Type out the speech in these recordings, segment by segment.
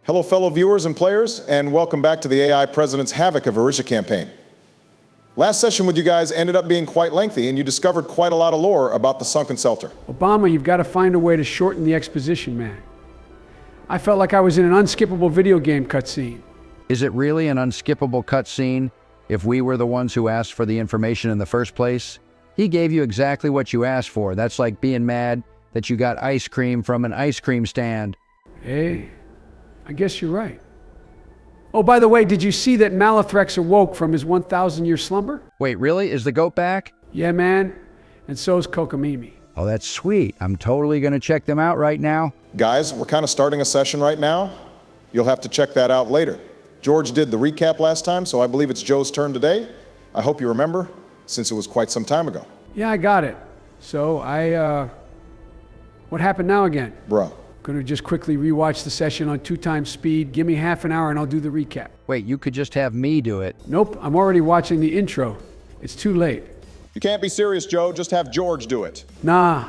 Hello, fellow viewers and players, and welcome back to the AI President's HAVOC of ERI campaign. Last session with you guys ended up being quite lengthy, and you discovered quite a lot of lore about the sunken shelter. Obama, you've got to find a way to shorten the exposition, man. I felt like I was in an unskippable video game cutscene. Is it really an unskippable cutscene if we were the ones who asked for the information in the first place? He gave you exactly what you asked for. That's like being mad that you got ice cream from an ice cream stand. Hey, I guess you're right. Oh, by the way, did you see that Malithrex awoke from his 1,000-year slumber? Wait, really? Is the goat back? Yeah, man. And so's Kokomimi. Oh, that's sweet. I'm totally going to check them out right now. Guys, we're kind of starting a session right now. You'll have to check that out later. George did the recap last time, so I believe it's Joe's turn today. I hope you remember, since it was quite some time ago. Yeah, I got it. So what happened now again? Bruh. Gonna just quickly rewatch the session on 2x speed. Give me half an hour and I'll do the recap. Wait, you could just have me do it. Nope, I'm already watching the intro. It's too late. You can't be serious, Joe. Just have George do it. Nah,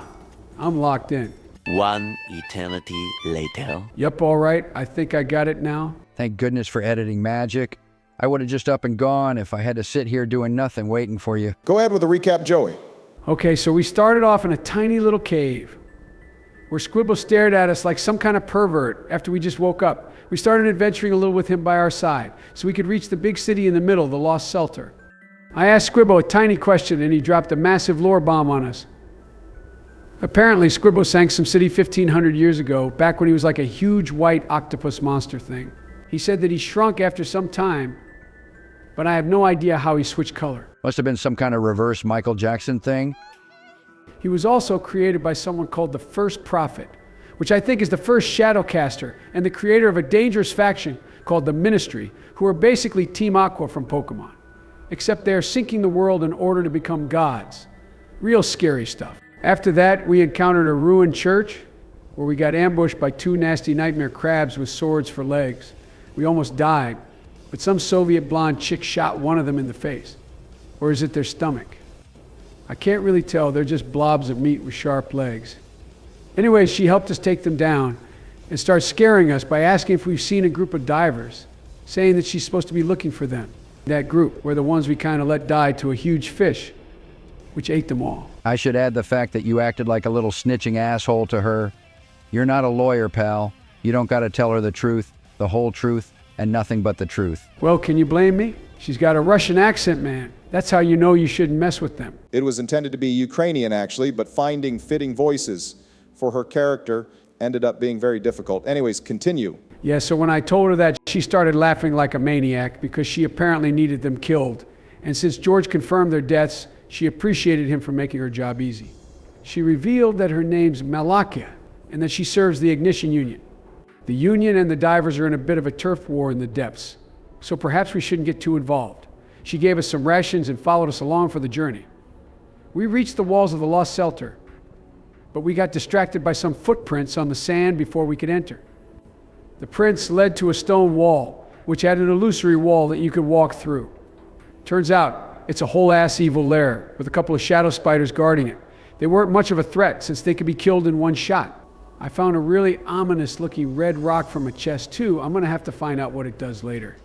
I'm locked in. One eternity later. Yep, all right. I think I got it now. Thank goodness for editing magic. I would have just up and gone if I had to sit here doing nothing waiting for you. Go ahead with the recap, Joey. Okay, so we started off in a tiny little cave where Squibble stared at us like some kind of pervert after we just woke up. We started adventuring a little with him by our side so we could reach the big city in the middle, the Lost Shelter. I asked Squibble a tiny question and he dropped a massive lore bomb on us. Apparently, Squibble sank some city 1,500 years ago, back when he was like a huge white octopus monster thing. He said that he shrunk after some time, but I have no idea how he switched color. Must have been some kind of reverse Michael Jackson thing. He was also created by someone called the First Prophet, which I think is the first Shadowcaster and the creator of a dangerous faction called the Ministry, who are basically Team Aqua from Pokemon. Except they're sinking the world in order to become gods. Real scary stuff. After that, we encountered a ruined church where we got ambushed by 2 nasty nightmare crabs with swords for legs. We almost died, but some Soviet blonde chick shot one of them in the face. Or is it their stomach? I can't really tell. They're just blobs of meat with sharp legs. Anyway, she helped us take them down and start scaring us by asking if we've seen a group of divers, saying that she's supposed to be looking for them. That group were the ones we kind of let die to a huge fish, which ate them all. I should add the fact that you acted like a little snitching asshole to her. You're not a lawyer, pal. You don't got to tell her the truth, the whole truth, and nothing but the truth. Well, can you blame me? She's got a Russian accent, man. That's how you know you shouldn't mess with them. It was intended to be Ukrainian, actually, but finding fitting voices for her character ended up being very difficult. Anyways, continue. Yeah, so when I told her that, she started laughing like a maniac because she apparently needed them killed. And since George confirmed their deaths, she appreciated him for making her job easy. She revealed that her name's Malakia and that she serves the Ignition Union. The Union and the divers are in a bit of a turf war in the depths, so perhaps we shouldn't get too involved. She gave us some rations and followed us along for the journey. We reached the walls of the Lost Shelter, but we got distracted by some footprints on the sand before we could enter. The prints led to a stone wall, which had an illusory wall that you could walk through. Turns out, it's a whole-ass evil lair with a couple of shadow spiders guarding it. They weren't much of a threat since they could be killed in one shot. I found a really ominous-looking red rock from a chest too. I'm gonna have to find out what it does later.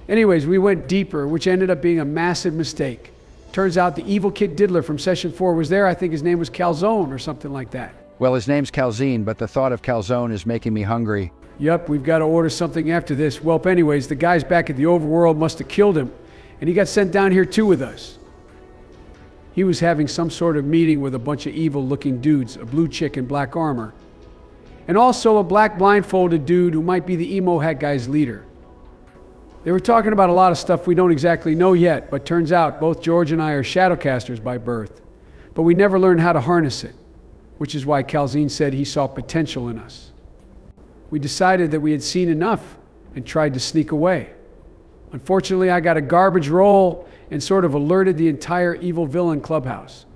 Anyways, we went deeper, which ended up being a massive mistake. Turns out the evil Kid Diddler from Session 4 was there. I think his name was Calzone or something like that. Well, his name's Calzine, but the thought of calzone is making me hungry. Yup, we've got to order something after this. Welp, anyways, the guys back at the overworld must have killed him, and he got sent down here too with us. He was having some sort of meeting with a bunch of evil-looking dudes, a blue chick in black armor, and also a black blindfolded dude who might be the emo hat guy's leader. They were talking about a lot of stuff we don't exactly know yet, but turns out both George and I are Shadowcasters by birth. But we never learned how to harness it, which is why Calzine said he saw potential in us. We decided that we had seen enough and tried to sneak away. Unfortunately, I got a garbage roll and sort of alerted the entire evil villain clubhouse.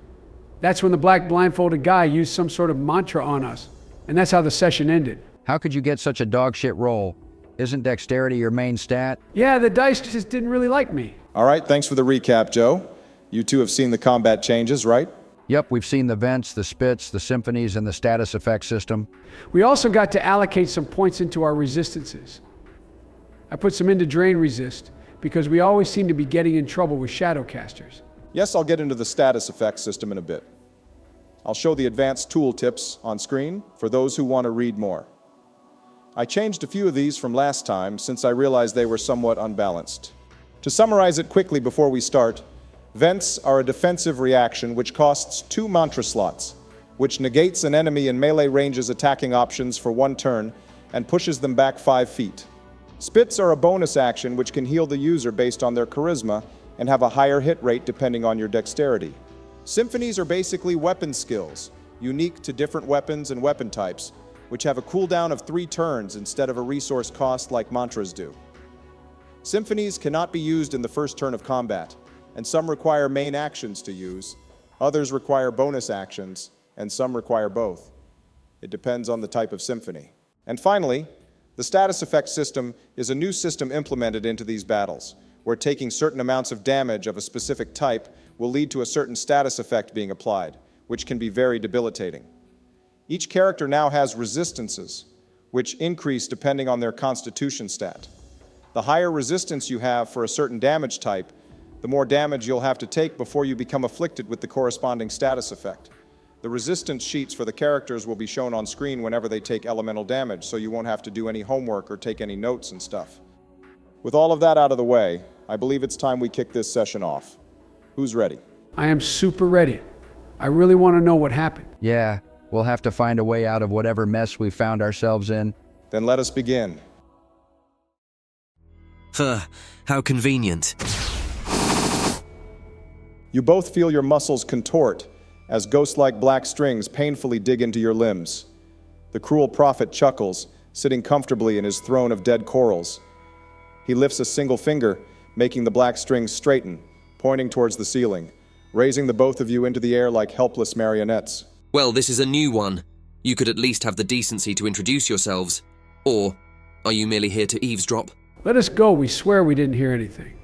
That's when the black blindfolded guy used some sort of mantra on us, and that's how the session ended. How could you get such a dog shit roll? Isn't dexterity your main stat? Yeah, the dice just didn't really like me. All right, thanks for the recap, Joe. You two have seen the combat changes, right? Yep, we've seen the vents, the spits, the symphonies, and the status effect system. We also got to allocate some points into our resistances. I put some into drain resist because we always seem to be getting in trouble with shadowcasters. Yes, I'll get into the status effect system in a bit. I'll show the advanced tool tips on screen for those who want to read more. I changed a few of these from last time since I realized they were somewhat unbalanced. To summarize it quickly before we start, vents are a defensive reaction which costs 2 mantra slots, which negates an enemy in melee range's attacking options for 1 turn and pushes them back 5 feet. Spits are a bonus action which can heal the user based on their charisma and have a higher hit rate depending on your dexterity. Symphonies are basically weapon skills, unique to different weapons and weapon types, which have a cooldown of 3 turns instead of a resource cost like mantras do. Symphonies cannot be used in the first turn of combat, and some require main actions to use, others require bonus actions, and some require both. It depends on the type of symphony. And finally, the status effect system is a new system implemented into these battles, where taking certain amounts of damage of a specific type will lead to a certain status effect being applied, which can be very debilitating. Each character now has resistances, which increase depending on their constitution stat. The higher resistance you have for a certain damage type, the more damage you'll have to take before you become afflicted with the corresponding status effect. The resistance sheets for the characters will be shown on screen whenever they take elemental damage, so you won't have to do any homework or take any notes and stuff. With all of that out of the way, I believe it's time we kick this session off. Who's ready? I am super ready. I really want to know what happened. Yeah, we'll have to find a way out of whatever mess we found ourselves in. Then let us begin. How convenient. You both feel your muscles contort as ghost-like black strings painfully dig into your limbs. The cruel prophet chuckles, sitting comfortably in his throne of dead corals. He lifts a single finger, making the black strings straighten, pointing towards the ceiling, raising the both of you into the air like helpless marionettes. Well, this is a new one. You could at least have the decency to introduce yourselves. Or are you merely here to eavesdrop? Let us go. We swear we didn't hear anything.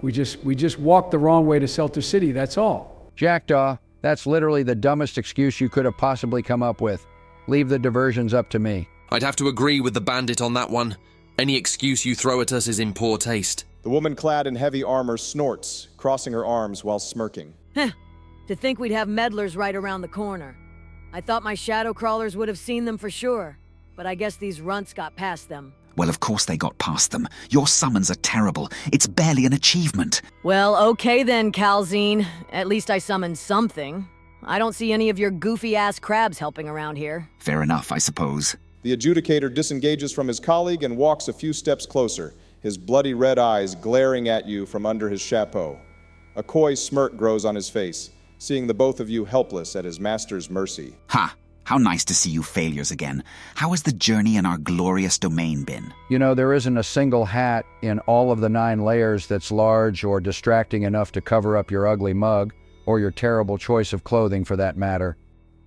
We just walked the wrong way to Selter City, that's all. Jackdaw, that's literally the dumbest excuse you could have possibly come up with. Leave the diversions up to me. I'd have to agree with the bandit on that one. Any excuse you throw at us is in poor taste. The woman clad in heavy armor snorts, crossing her arms while smirking. To think we'd have meddlers right around the corner. I thought my shadow crawlers would have seen them for sure, but I guess these runts got past them. Well, of course they got past them. Your summons are terrible. It's barely an achievement. Well, okay then, Calzine. At least I summoned something. I don't see any of your goofy-ass crabs helping around here. Fair enough, I suppose. The adjudicator disengages from his colleague and walks a few steps closer, his bloody red eyes glaring at you from under his chapeau. A coy smirk grows on his face, seeing the both of you helpless at his master's mercy. Ha! How nice to see you failures again. How has the journey in our glorious domain been? You know, there isn't a single hat in all of the 9 layers that's large or distracting enough to cover up your ugly mug, or your terrible choice of clothing for that matter.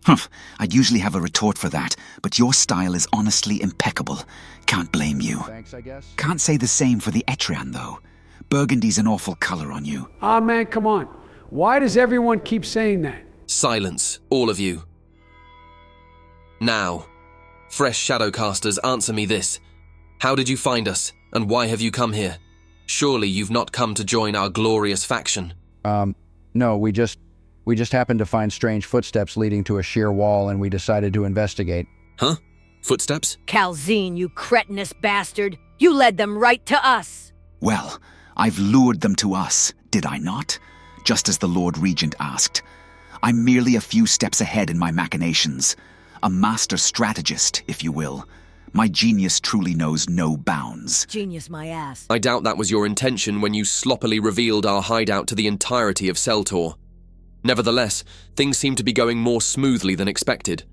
Humph, I'd usually have a retort for that, but your style is honestly impeccable. Can't blame you. Thanks, I guess. Can't say the same for the Etrian, though. Burgundy's an awful color on you. Ah, man, come on. Why does everyone keep saying that? Silence, all of you. Now, fresh Shadowcasters, answer me this. How did you find us, and why have you come here? Surely you've not come to join our glorious faction. No, we just happened to find strange footsteps leading to a sheer wall, and we decided to investigate. Huh? Footsteps? Calzine, you cretinous bastard! You led them right to us! Well, I've lured them to us, did I not? Just as the Lord Regent asked. I'm merely a few steps ahead in my machinations. A master strategist, if you will. My genius truly knows no bounds. Genius my ass. I doubt that was your intention when you sloppily revealed our hideout to the entirety of Seltor. Nevertheless, things seem to be going more smoothly than expected.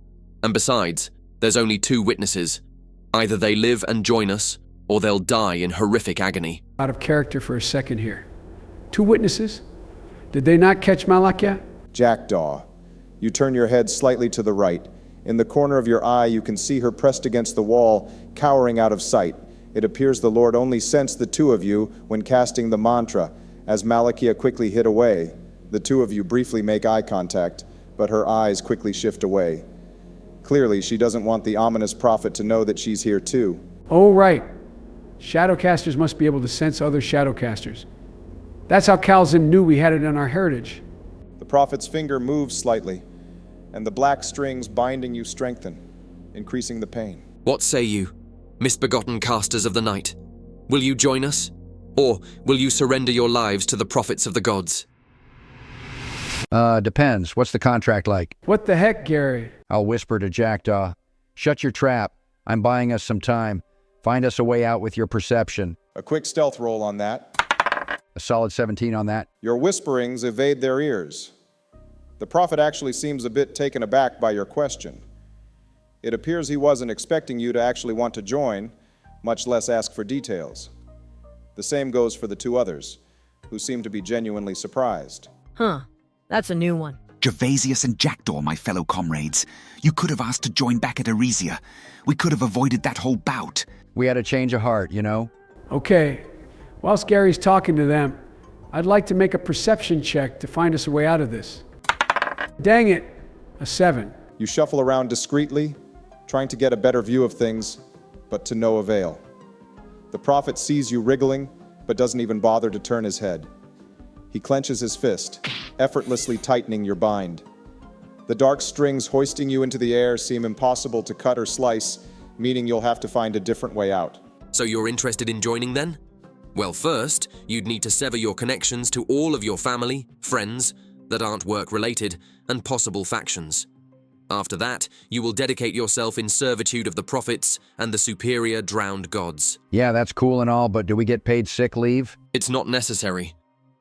And besides, there's only 2 witnesses. Either they live and join us, or they'll die in horrific agony. Out of character for a second here. 2 witnesses? Did they not catch Malakia? Jackdaw. You turn your head slightly to the right. In the corner of your eye, you can see her pressed against the wall, cowering out of sight. It appears the Lord only sensed the 2 of you when casting the mantra. As Malakia quickly hid away, the 2 of you briefly make eye contact, but her eyes quickly shift away. Clearly, she doesn't want the ominous prophet to know that she's here too. Oh, right. Shadowcasters must be able to sense other shadowcasters. That's how Kalzim knew we had it in our heritage. The prophet's finger moves slightly, and the black strings binding you strengthen, increasing the pain. What say you, misbegotten casters of the night? Will you join us? Or will you surrender your lives to the prophets of the gods? Depends. What's the contract like? What the heck, Gary? I'll whisper to Jackdaw. Shut your trap. I'm buying us some time. Find us a way out with your perception. A quick stealth roll on that. A solid 17 on that. Your whisperings evade their ears. The prophet actually seems a bit taken aback by your question. It appears he wasn't expecting you to actually want to join, much less ask for details. The same goes for the two others, who seem to be genuinely surprised. Huh. That's a new one. Gervasius and Jackdaw, my fellow comrades. You could have asked to join back at Erisia. We could have avoided that whole bout. We had a change of heart, you know? Okay. Whilst Gary's talking to them, I'd like to make a perception check to find us a way out of this. Dang it. A 7. You shuffle around discreetly, trying to get a better view of things, but to no avail. The prophet sees you wriggling, but doesn't even bother to turn his head. He clenches his fist, effortlessly tightening your bind. The dark strings hoisting you into the air seem impossible to cut or slice, meaning you'll have to find a different way out. So you're interested in joining then? Well, first, you'd need to sever your connections to all of your family, friends, that aren't work-related, and possible factions. After that, you will dedicate yourself in servitude of the prophets and the superior drowned gods. Yeah, that's cool and all, but do we get paid sick leave? It's not necessary.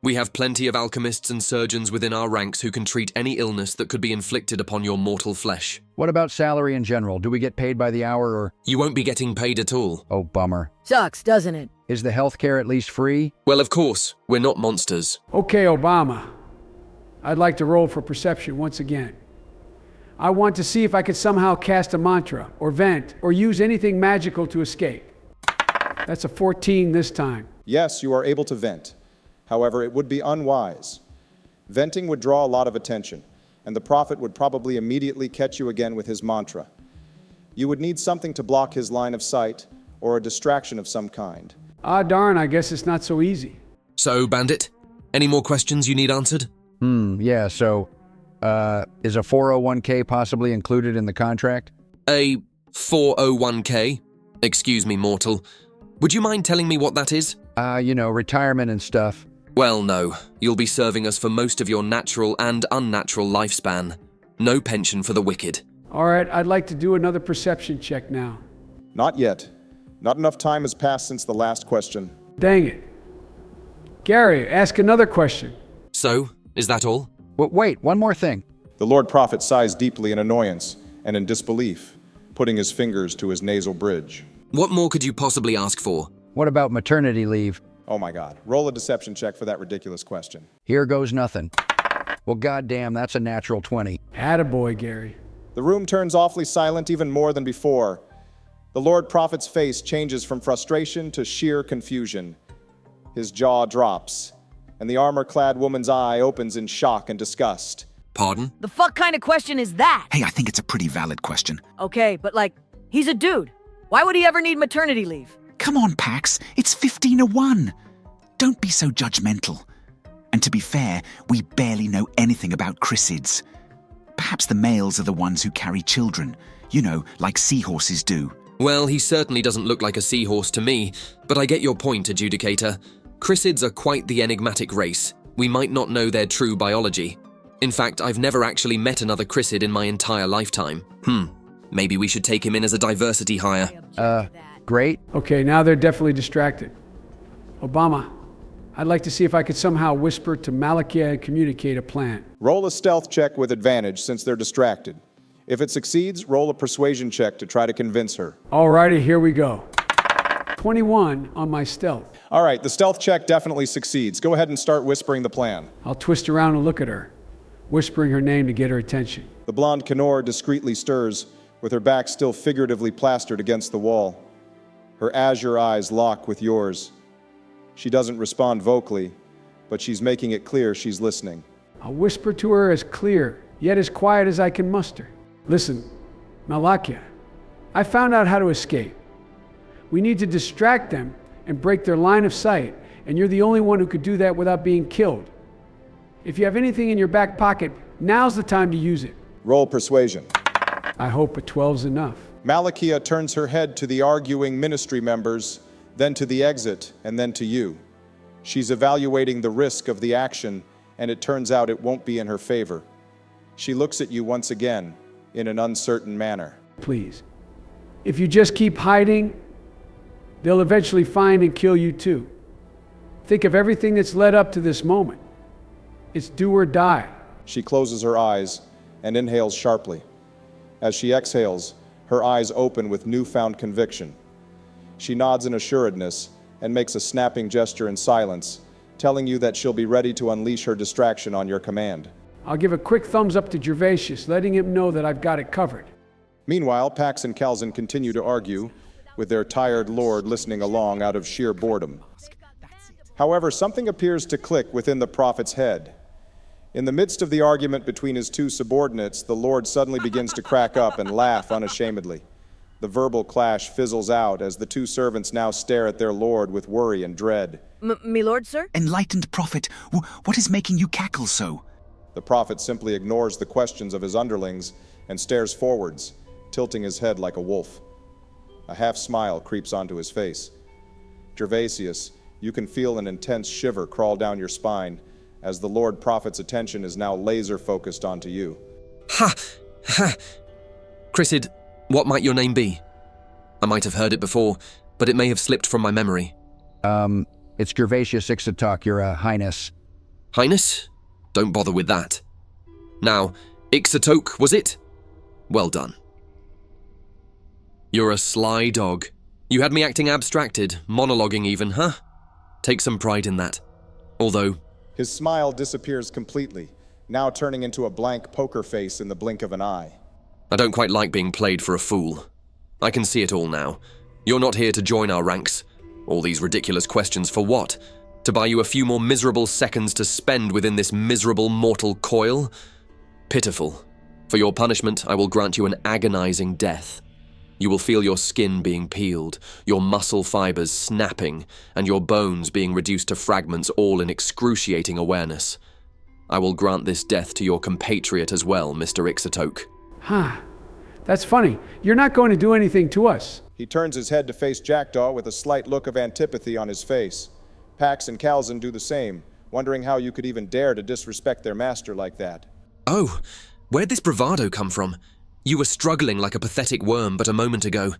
We have plenty of alchemists and surgeons within our ranks who can treat any illness that could be inflicted upon your mortal flesh. What about salary in general? Do we get paid by the hour or? You won't be getting paid at all. Oh, bummer. Sucks, doesn't it? Is the healthcare at least free? Well, of course, we're not monsters. Okay, Obama. I'd like to roll for perception once again. I want to see if I could somehow cast a mantra, or vent, or use anything magical to escape. That's a 14 this time. Yes, you are able to vent. However, it would be unwise. Venting would draw a lot of attention, and the prophet would probably immediately catch you again with his mantra. You would need something to block his line of sight, or a distraction of some kind. Ah, darn, I guess it's not so easy. So, Bandit, any more questions you need answered? Yeah, so, is a 401k possibly included in the contract? A 401k? Excuse me, mortal. Would you mind telling me what that is? Retirement and stuff. Well, no. You'll be serving us for most of your natural and unnatural lifespan. No pension for the wicked. All right, I'd like to do another perception check now. Not yet. Not enough time has passed since the last question. Dang it. Gary, ask another question. So, is that all? Wait, one more thing. The Lord Prophet sighs deeply in annoyance and in disbelief, putting his fingers to his nasal bridge. What more could you possibly ask for? What about maternity leave? Oh my God. Roll a deception check for that ridiculous question. Here goes nothing. Well, goddamn, that's a natural 20. Attaboy, Gary. The room turns awfully silent even more than before. The Lord Prophet's face changes from frustration to sheer confusion. His jaw drops, and the armor-clad woman's eye opens in shock and disgust. Pardon? The fuck kind of question is that? Hey, I think it's a pretty valid question. Okay, but he's a dude. Why would he ever need maternity leave? Come on, Pax. It's 15-1. Don't be so judgmental. And to be fair, we barely know anything about chrysids. Perhaps the males are the ones who carry children. Like seahorses do. Well, he certainly doesn't look like a seahorse to me, but I get your point, Adjudicator. Chrysids are quite the enigmatic race. We might not know their true biology. In fact, I've never actually met another chrysid in my entire lifetime. Maybe we should take him in as a diversity hire. Great. Okay, now they're definitely distracted. Obama, I'd like to see if I could somehow whisper to Malakia and communicate a plan. Roll a stealth check with advantage since they're distracted. If it succeeds, roll a persuasion check to try to convince her. Alrighty, here we go. 21 on my stealth. All right, the stealth check definitely succeeds. Go ahead and start whispering the plan. I'll twist around and look at her, whispering her name to get her attention. The blonde Kenor discreetly stirs, with her back still figuratively plastered against the wall. Her azure eyes lock with yours. She doesn't respond vocally, but she's making it clear she's listening. I'll whisper to her as clear yet as quiet as I can muster. Listen, Malakia, I found out how to escape. We need to distract them and break their line of sight, and you're the only one who could do that without being killed. If you have anything in your back pocket, now's the time to use it. Roll persuasion. I hope a 12's enough. Malakia turns her head to the arguing ministry members, then to the exit, and then to you. She's evaluating the risk of the action, and it turns out it won't be in her favor. She looks at you once again, in an uncertain manner. Please. If you just keep hiding, they'll eventually find and kill you too. Think of everything that's led up to this moment. It's do or die. She closes her eyes and inhales sharply. As she exhales, her eyes open with newfound conviction. She nods in assuredness and makes a snapping gesture in silence, telling you that she'll be ready to unleash her distraction on your command. I'll give a quick thumbs up to Gervasius, letting him know that I've got it covered. Meanwhile, Pax and Calzin continue to argue, with their tired lord listening along out of sheer boredom. However, something appears to click within the prophet's head. In the midst of the argument between his two subordinates, the lord suddenly begins to crack up and laugh unashamedly. The verbal clash fizzles out as the two servants now stare at their lord with worry and dread. Me lord, sir? Enlightened prophet, what is making you cackle so? The prophet simply ignores the questions of his underlings and stares forwards, tilting his head like a wolf. A half-smile creeps onto his face. Gervasius, you can feel an intense shiver crawl down your spine as the Lord Prophet's attention is now laser-focused onto you. Ha! Ha! Chrysid, what might your name be? I might have heard it before, but it may have slipped from my memory. It's Gervasius Ixatok, Your Highness. Highness? Don't bother with that. Now, Ixatok, was it? Well done. You're a sly dog. You had me acting abstracted, monologuing even, huh? Take some pride in that. Although... His smile disappears completely, now turning into a blank poker face in the blink of an eye. I don't quite like being played for a fool. I can see it all now. You're not here to join our ranks. All these ridiculous questions for what? To buy you a few more miserable seconds to spend within this miserable mortal coil? Pitiful. For your punishment, I will grant you an agonizing death. You will feel your skin being peeled, your muscle fibers snapping, and your bones being reduced to fragments, all in excruciating awareness. I will grant this death to your compatriot as well, Mr. Ixatok. Huh. That's funny. You're not going to do anything to us. He turns his head to face Jackdaw with a slight look of antipathy on his face. Pax and Calzin do the same, wondering how you could even dare to disrespect their master like that. Oh, where'd this bravado come from? You were struggling like a pathetic worm but a moment ago.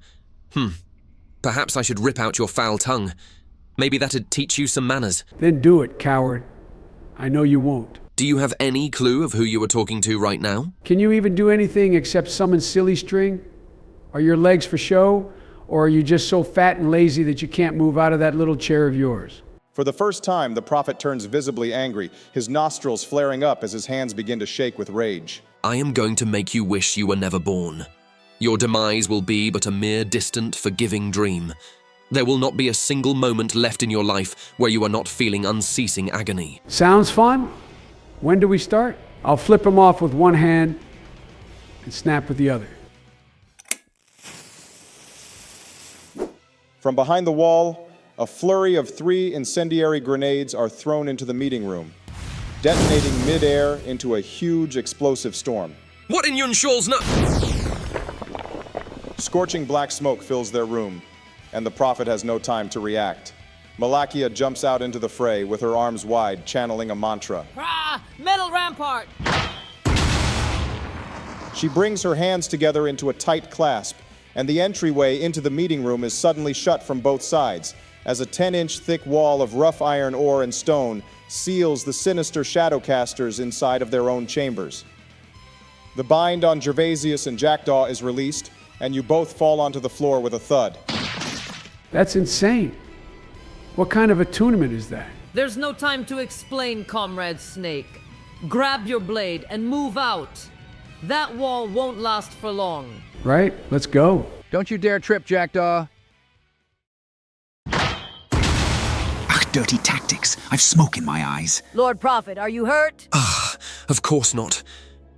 Perhaps I should rip out your foul tongue. Maybe that'd teach you some manners. Then do it, coward. I know you won't. Do you have any clue of who you were talking to right now? Can you even do anything except summon silly string? Are your legs for show? Or are you just so fat and lazy that you can't move out of that little chair of yours? For the first time, the prophet turns visibly angry, his nostrils flaring up as his hands begin to shake with rage. I am going to make you wish you were never born. Your demise will be but a mere distant, forgiving dream. There will not be a single moment left in your life where you are not feeling unceasing agony. Sounds fun? When do we start? I'll flip him off with one hand and snap with the other. From behind the wall, a flurry of 3 incendiary grenades are thrown into the meeting room, detonating mid-air into a huge explosive storm. What in Yunshaw's no— Scorching black smoke fills their room, and the prophet has no time to react. Malakia jumps out into the fray with her arms wide, channeling a mantra. Rah! Metal rampart! She brings her hands together into a tight clasp, and the entryway into the meeting room is suddenly shut from both sides, as a 10-inch thick wall of rough iron ore and stone seals the sinister shadowcasters inside of their own chambers. The bind on Gervasius and Jackdaw is released, and you both fall onto the floor with a thud. That's insane. What kind of attunement is that? There's no time to explain, Comrade Snake. Grab your blade and move out. That wall won't last for long. Right? Let's go. Don't you dare trip, Jackdaw. Dirty tactics. I've smoke in my eyes. Lord Prophet, are you hurt? Of course not.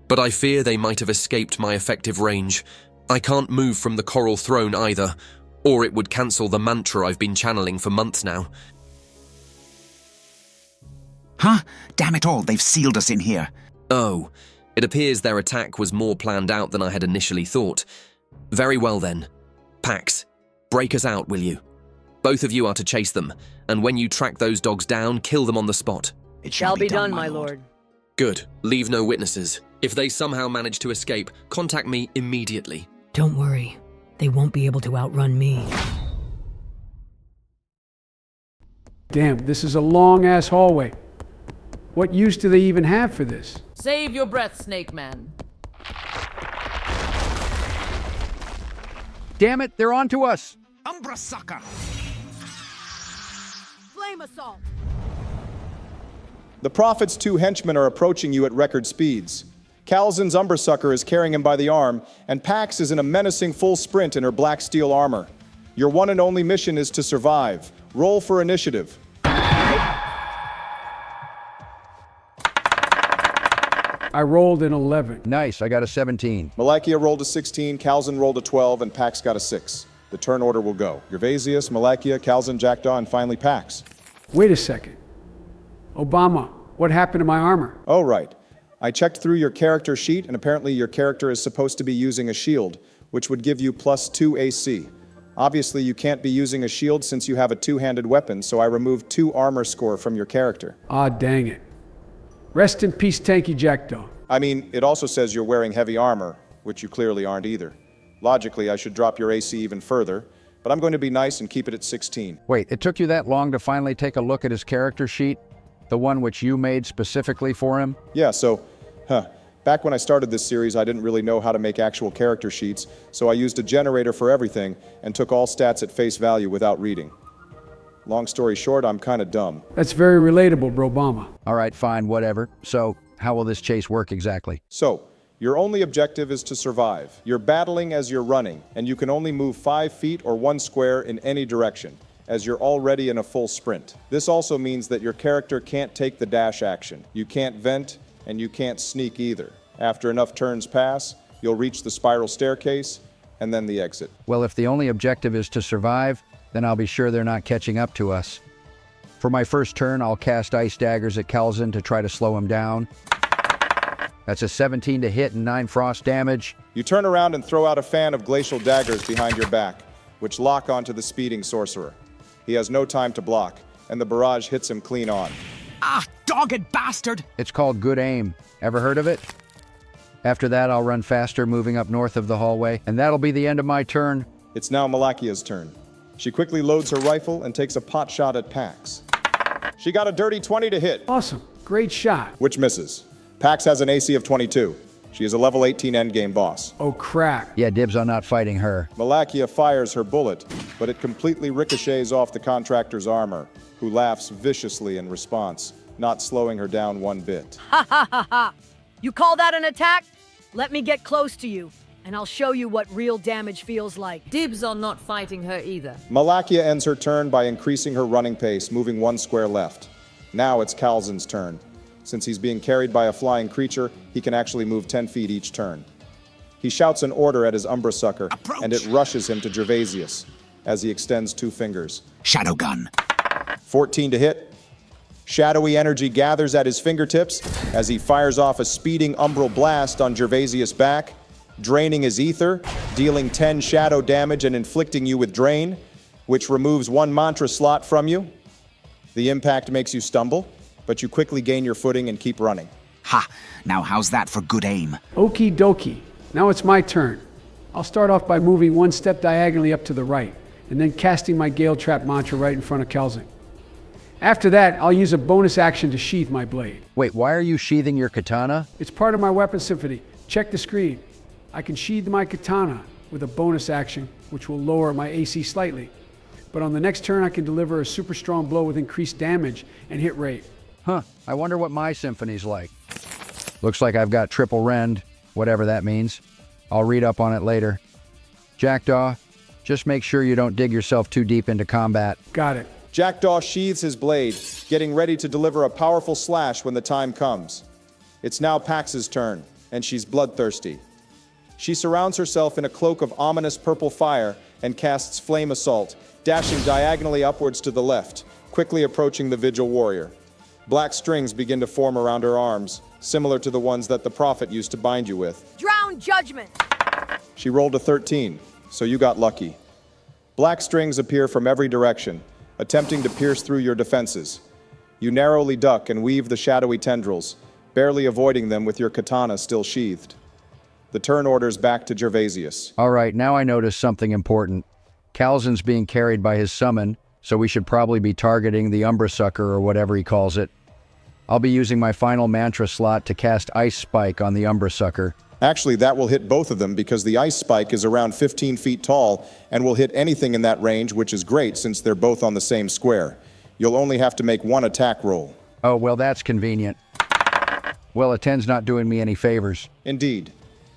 but I fear they might have escaped my effective range. I can't move from the coral throne either, or it would cancel the mantra I've been channeling for months now. Huh? Damn it all, they've sealed us in here. Oh, it appears their attack was more planned out than I had initially thought. Very well then. Pax, break us out, will you? Both of you are to chase them, and when you track those dogs down, kill them on the spot. It Shall be done, my lord. Good. Leave no witnesses. If they somehow manage to escape, contact me immediately. Don't worry. They won't be able to outrun me. Damn, this is a long-ass hallway. What use do they even have for this? Save your breath, Snake Man. Damn it, they're on to us! Umbra sucker! Flame assault! The Prophet's 2 henchmen are approaching you at record speeds. Calzin's Umbersucker is carrying him by the arm, and Pax is in a menacing full sprint in her black steel armor. Your one and only mission is to survive. Roll for initiative. I rolled an 11. Nice, I got a 17. Malakia rolled a 16, Calzin rolled a 12, and Pax got a 6. The turn order will go. Gervasius, Malakia, Calzin, Jackdaw, and finally Pax. Wait a second. Obama, what happened to my armor? Oh, right. I checked through your character sheet, and apparently your character is supposed to be using a shield, which would give you +2 AC. Obviously, you can't be using a shield since you have a 2-handed weapon, so I removed 2 armor score from your character. Ah, dang it. Rest in peace, tanky Jackdaw. I mean, it also says you're wearing heavy armor, which you clearly aren't either. Logically, I should drop your AC even further, but I'm going to be nice and keep it at 16. Wait, it took you that long to finally take a look at his character sheet? The one which you made specifically for him? Yeah, so, back when I started this series, I didn't really know how to make actual character sheets, so I used a generator for everything and took all stats at face value without reading. Long story short, I'm kind of dumb. That's very relatable, Brobama. All right, fine, whatever. So, how will this chase work exactly? So, your only objective is to survive. You're battling as you're running, and you can only move 5 feet or 1 square in any direction, as you're already in a full sprint. This also means that your character can't take the dash action. You can't vent, and you can't sneak either. After enough turns pass, you'll reach the spiral staircase, and then the exit. Well, if the only objective is to survive, then I'll be sure they're not catching up to us. For my first turn, I'll cast Ice Daggers at Calzin to try to slow him down. That's a 17 to hit and 9 frost damage. You turn around and throw out a fan of glacial daggers behind your back, which lock onto the speeding sorcerer. He has no time to block, and the barrage hits him clean on. Ah, dogged bastard! It's called Good Aim. Ever heard of it? After that, I'll run faster, moving up north of the hallway, and that'll be the end of my turn. It's now Malakia's turn. She quickly loads her rifle and takes a pot shot at Pax. She got a dirty 20 to hit, Awesome. Great shot. which misses. Pax has an AC of 22. She is a level 18 endgame boss. Oh, crap. Yeah, dibs on not fighting her. Malakia fires her bullet, but it completely ricochets off the contractor's armor, who laughs viciously in response, not slowing her down one bit. Ha ha ha ha! You call that an attack? Let me get close to you, and I'll show you what real damage feels like. Dibs on not fighting her either. Malakia ends her turn by increasing her running pace, moving 1 square left. Now it's Calzin's turn. Since he's being carried by a flying creature, he can actually move 10 feet each turn. He shouts an order at his Umbersucker, and it rushes him to Gervasius as he extends 2 fingers. Shadow gun. 14 to hit. Shadowy energy gathers at his fingertips as he fires off a speeding umbral blast on Gervasius' back, draining his ether, dealing 10 shadow damage and inflicting you with drain, which removes 1 mantra slot from you. The impact makes you stumble, but you quickly gain your footing and keep running. Ha! Now how's that for good aim? Okie dokie. Now it's my turn. I'll start off by moving 1 step diagonally up to the right, and then casting my Gale Trap mantra right in front of Calzin. After that, I'll use a bonus action to sheath my blade. Wait, why are you sheathing your katana? It's part of my weapon symphony. Check the screen. I can sheath my katana with a bonus action, which will lower my AC slightly. But on the next turn, I can deliver a super strong blow with increased damage and hit rate. Huh, I wonder what my symphony's like. Looks like I've got triple rend, whatever that means. I'll read up on it later. Jackdaw, just make sure you don't dig yourself too deep into combat. Got it. Jackdaw sheathes his blade, getting ready to deliver a powerful slash when the time comes. It's now Pax's turn. and she's bloodthirsty. She surrounds herself in a cloak of ominous purple fire and casts Flame Assault, dashing diagonally upwards to the left, quickly approaching the Vigil warrior. Black strings begin to form around her arms, similar to the ones that the Prophet used to bind you with. Drown Judgment! She rolled a 13, so you got lucky. Black strings appear from every direction, attempting to pierce through your defenses. You narrowly duck and weave the shadowy tendrils, barely avoiding them with your katana still sheathed. The turn orders back to Gervasius. All right, now I notice something important. Calzin's being carried by his summon, so we should probably be targeting the Umbra Sucker or whatever he calls it. I'll be using my final mantra slot to cast Ice Spike on the Umbra Sucker. Actually, that will hit both of them because the Ice Spike is around 15 feet tall and will hit anything in that range, which is great since they're both on the same square. You'll only have to make one attack roll. Oh, well, that's convenient. Well, a 10's not doing me any favors. Indeed.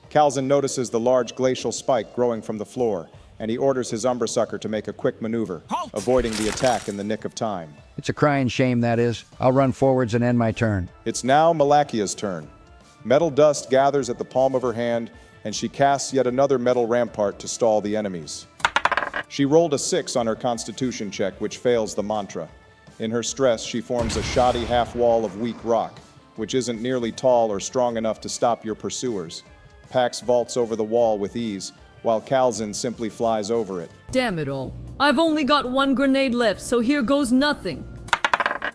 Calzin notices the large glacial spike growing from the floor, and he orders his Umbra Sucker to make a quick maneuver, avoiding the attack in the nick of time. It's a crying shame, that is. I'll run forwards and end my turn. It's now Malakia's turn. Metal dust gathers at the palm of her hand, and she casts yet another metal rampart to stall the enemies. She rolled a 6 on her constitution check, which fails the mantra. In her stress, she forms a shoddy half-wall of weak rock, which isn't nearly tall or strong enough to stop your pursuers. Pax vaults over the wall with ease, while Calzin simply flies over it. Damn it all. I've only got one grenade left, so here goes nothing.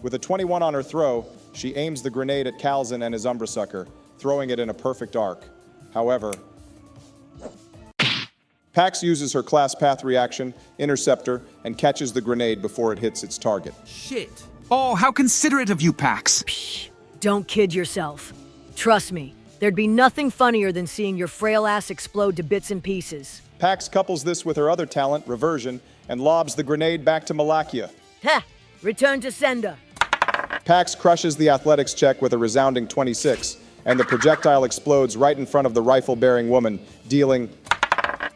With a 21 on her throw, she aims the grenade at Calzin and his Umbra Sucker, throwing it in a perfect arc. However, Pax uses her class path reaction, Interceptor, and catches the grenade before it hits its target. Shit. Oh, how considerate of you, Pax. Don't kid yourself. Trust me, there'd be nothing funnier than seeing your frail ass explode to bits and pieces. Pax couples this with her other talent, Reversion, and lobs the grenade back to Malakia. Ha! Return to sender. Pax crushes the athletics check with a resounding 26, and the projectile explodes right in front of the rifle-bearing woman, dealing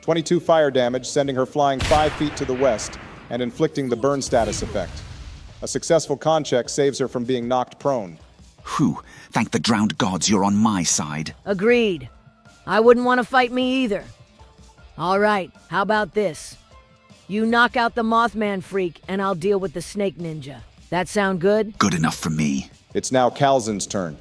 22 fire damage, sending her flying 5 feet to the west and inflicting the burn status effect. A successful con check saves her from being knocked prone. Whew, thank the drowned gods you're on my side. Agreed. I wouldn't want to fight me either. All right, how about this? You knock out the Mothman freak, and I'll deal with the Snake Ninja. That sound good? Good enough for me. It's now Calzin's turn.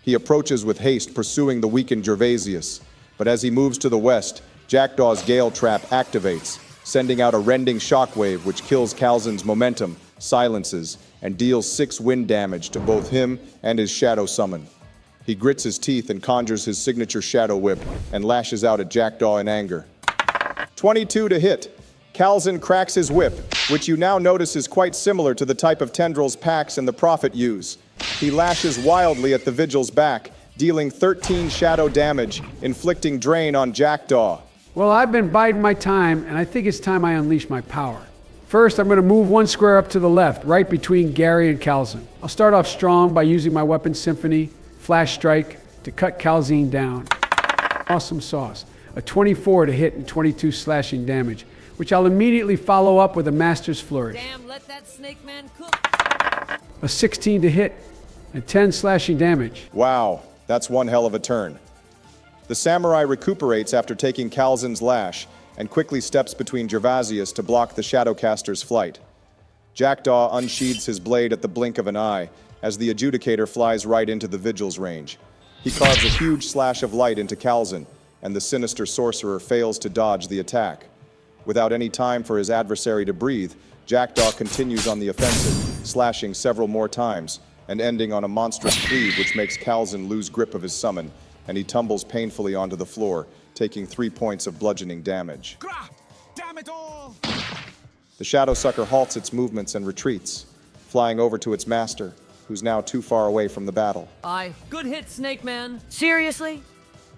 He approaches with haste, pursuing the weakened Gervasius. But as he moves to the west, Jackdaw's Gale Trap activates, sending out a rending shockwave which kills Calzin's momentum, silences, and deals 6 wind damage to both him and his shadow summon. He grits his teeth and conjures his signature Shadow Whip and lashes out at Jackdaw in anger. 22 to hit. Calzin cracks his whip, which you now notice is quite similar to the type of tendrils Pax and the Prophet use. He lashes wildly at the Vigil's back, dealing 13 shadow damage, inflicting drain on Jackdaw. Well, I've been biding my time, and I think it's time I unleash my power. First, I'm going to move 1 square up to the left, right between Gary and Calzin. I'll start off strong by using my weapon Symphony, Flash Strike, to cut Calzin down. Awesome sauce. A 24 to hit and 22 slashing damage, which I'll immediately follow up with a Master's Flourish. Damn, let that snake man cook. A 16 to hit and 10 slashing damage. Wow, that's one hell of a turn. The samurai recuperates after taking Calzin's lash and quickly steps between Gervasius to block the Shadowcaster's flight. Jackdaw unsheathes his blade at the blink of an eye as the Adjudicator flies right into the Vigil's range. He carves a huge slash of light into Calzin, and the sinister sorcerer fails to dodge the attack. Without any time for his adversary to breathe, Jackdaw continues on the offensive, slashing several more times, and ending on a monstrous cleave which makes Calzin lose grip of his summon, and he tumbles painfully onto the floor, taking 3 points of bludgeoning damage. Damn it all! The Shadow Sucker halts its movements and retreats, flying over to its master, who's now too far away from the battle. Aye. Good hit, Snake Man. Seriously?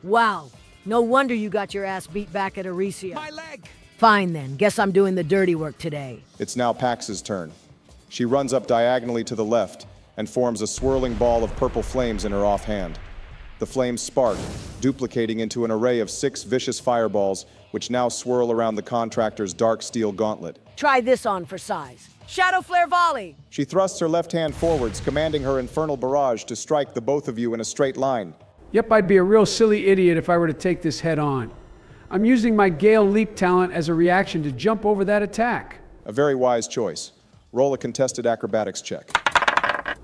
Wow. No wonder you got your ass beat back at Erisia. My leg! Fine then, guess I'm doing the dirty work today. It's now Pax's turn. She runs up diagonally to the left and forms a swirling ball of purple flames in her offhand. The flames spark, duplicating into an array of 6 vicious fireballs, which now swirl around the contractor's dark steel gauntlet. Try this on for size. Shadow Flare Volley! She thrusts her left hand forwards, commanding her infernal barrage to strike the both of you in a straight line. Yep, I'd be a real silly idiot if I were to take this head on. I'm using my Gale leap talent as a reaction to jump over that attack. A very wise choice. Roll a contested acrobatics check.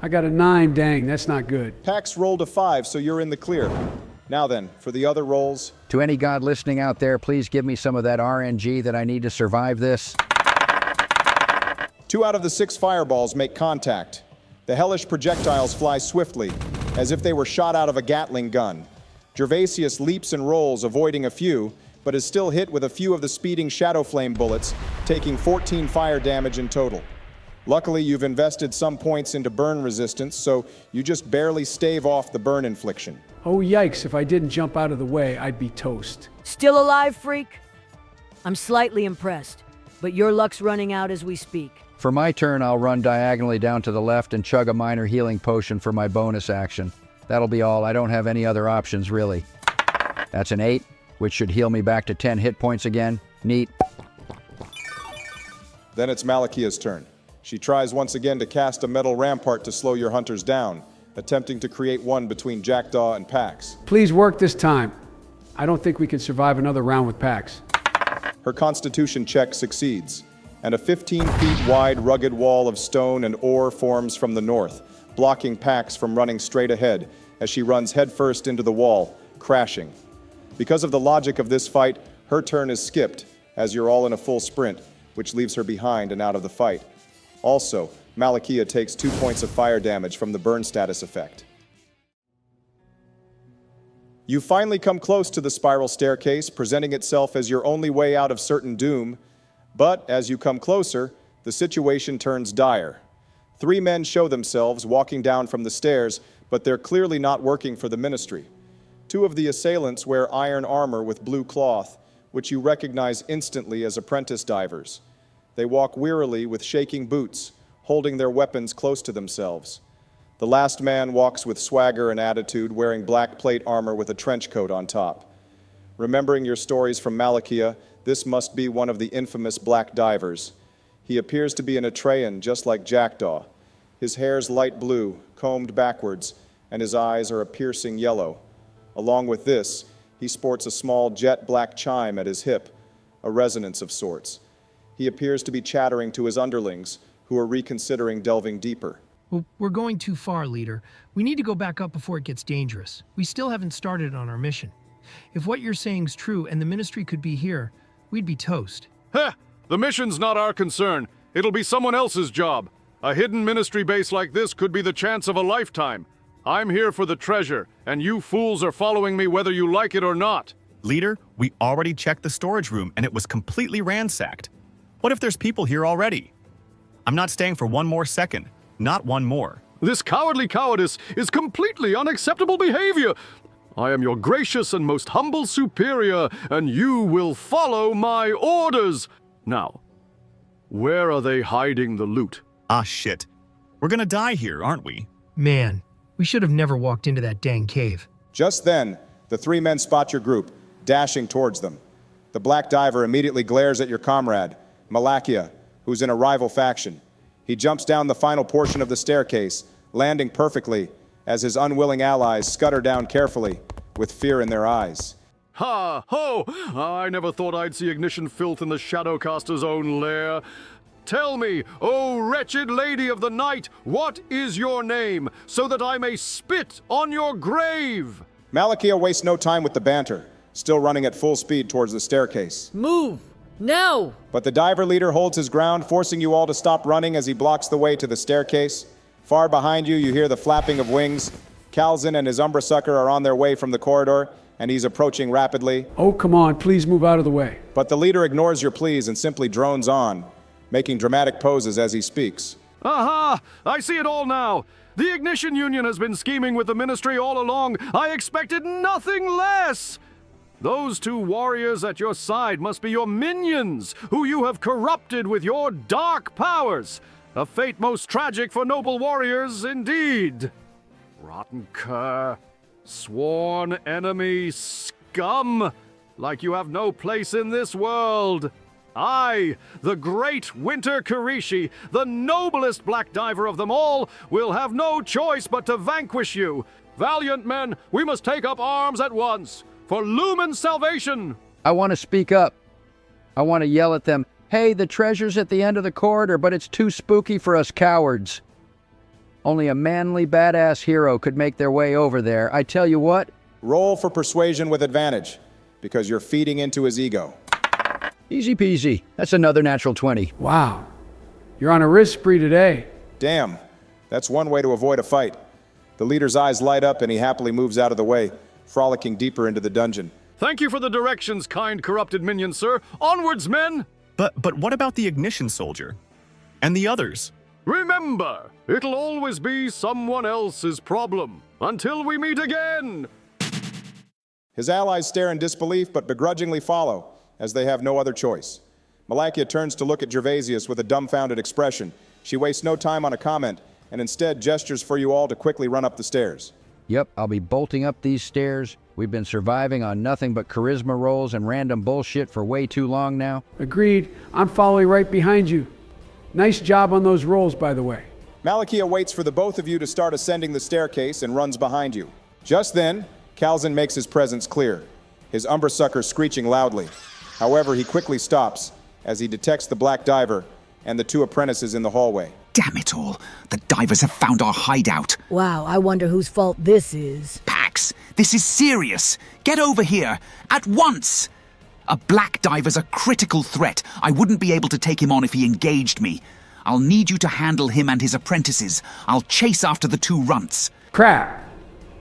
I got a 9, dang, that's not good. Pax rolled a 5, so you're in the clear. Now then, for the other rolls. To any god listening out there, please give me some of that RNG that I need to survive this. 2 out of the 6 fireballs make contact. The hellish projectiles fly swiftly, as if they were shot out of a Gatling gun. Gervasius leaps and rolls, avoiding a few, but is still hit with a few of the speeding Shadow Flame bullets, taking 14 fire damage in total. Luckily, you've invested some points into burn resistance, so you just barely stave off the burn infliction. Oh yikes, if I didn't jump out of the way, I'd be toast. Still alive, freak? I'm slightly impressed, but your luck's running out as we speak. For my turn, I'll run diagonally down to the left and chug a minor healing potion for my bonus action. That'll be all. I don't have any other options, really. That's an 8, which should heal me back to 10 hit points again. Neat. Then it's Malakia's turn. She tries once again to cast a metal rampart to slow your hunters down, attempting to create one between Jackdaw and Pax. Please work this time. I don't think we can survive another round with Pax. Her constitution check succeeds, and a 15 feet wide rugged wall of stone and ore forms from the north, blocking Pax from running straight ahead as she runs headfirst into the wall, crashing. Because of the logic of this fight, her turn is skipped, as you're all in a full sprint, which leaves her behind and out of the fight. Also, Malakia takes 2 points of fire damage from the burn status effect. You finally come close to the spiral staircase, presenting itself as your only way out of certain doom. But as you come closer, the situation turns dire. 3 men show themselves walking down from the stairs, but they're clearly not working for the ministry. 2 of the assailants wear iron armor with blue cloth, which you recognize instantly as apprentice divers. They walk wearily with shaking boots, holding their weapons close to themselves. The last man walks with swagger and attitude, wearing black plate armor with a trench coat on top. Remembering your stories from Malakia, this must be one of the infamous black divers. He appears to be an Atrean, just like Jackdaw. His hair's light blue, combed backwards, and his eyes are a piercing yellow. Along with this, he sports a small jet black chime at his hip, a resonance of sorts. He appears to be chattering to his underlings, who are reconsidering delving deeper. Well, we're going too far, leader. We need to go back up before it gets dangerous. We still haven't started on our mission. If what you're saying's true and the ministry could be here, we'd be toast. Heh! The mission's not our concern. It'll be someone else's job. A hidden ministry base like this could be the chance of a lifetime. I'm here for the treasure, and you fools are following me whether you like it or not. Leader, we already checked the storage room and it was completely ransacked. What if there's people here already? I'm not staying for one more second. Not one more. This cowardly cowardice is completely unacceptable behavior. I am your gracious and most humble superior, and you will follow my orders. Now, where are they hiding the loot? Ah, shit. We're gonna die here, aren't we? Man, we should have never walked into that dang cave. Just then, the 3 men spot your group, dashing towards them. The black diver immediately glares at your comrade, Malakia, who's in a rival faction. He jumps down the final portion of the staircase, landing perfectly, as his unwilling allies scutter down carefully, with fear in their eyes. Ha! Ho! I never thought I'd see ignition filth in the Shadowcaster's own lair. Tell me, O wretched lady of the night, what is your name, so that I may spit on your grave? Malakia wastes no time with the banter, still running at full speed towards the staircase. Move! Now! But the diver leader holds his ground, forcing you all to stop running as he blocks the way to the staircase. Far behind you, you hear the flapping of wings. Calzin and his Umbra Sucker are on their way from the corridor, and he's approaching rapidly. Oh, come on, please move out of the way. But the leader ignores your pleas and simply drones on, making dramatic poses as he speaks. Aha! I see it all now. The Ignition Union has been scheming with the Ministry all along. I expected nothing less. Those 2 warriors at your side must be your minions, who you have corrupted with your dark powers. A fate most tragic for noble warriors indeed. Rotten cur, sworn enemy, scum, like you have no place in this world. I, the great Winter Karishi, the noblest black diver of them all, will have no choice but to vanquish you. Valiant men, we must take up arms at once for Lumen's salvation. I want to speak up. I want to yell at them, hey, the treasure's at the end of the corridor, but it's too spooky for us cowards. Only a manly, badass hero could make their way over there. I tell you what. Roll for persuasion with advantage, because you're feeding into his ego. Easy peasy. That's another natural 20. Wow. You're on a risk spree today. Damn, that's one way to avoid a fight. The leader's eyes light up and he happily moves out of the way, frolicking deeper into the dungeon. Thank you for the directions, kind corrupted minion, sir. Onwards, men! But what about the ignition soldier? And the others? Remember, it'll always be someone else's problem. Until we meet again! His allies stare in disbelief but begrudgingly follow, as they have no other choice. Malakia turns to look at Gervasius with a dumbfounded expression. She wastes no time on a comment, and instead gestures for you all to quickly run up the stairs. Yep, I'll be bolting up these stairs. We've been surviving on nothing but charisma rolls and random bullshit for way too long now. Agreed. I'm following right behind you. Nice job on those rolls, by the way. Malakia waits for the both of you to start ascending the staircase and runs behind you. Just then, Calzin makes his presence clear, his umbra sucker screeching loudly. However, he quickly stops as he detects the black diver and the two apprentices in the hallway. Damn it all. The divers have found our hideout. Wow, I wonder whose fault this is. Pax, this is serious. Get over here. At once. A black diver's a critical threat. I wouldn't be able to take him on if he engaged me. I'll need you to handle him and his apprentices. I'll chase after the two runts. Crap.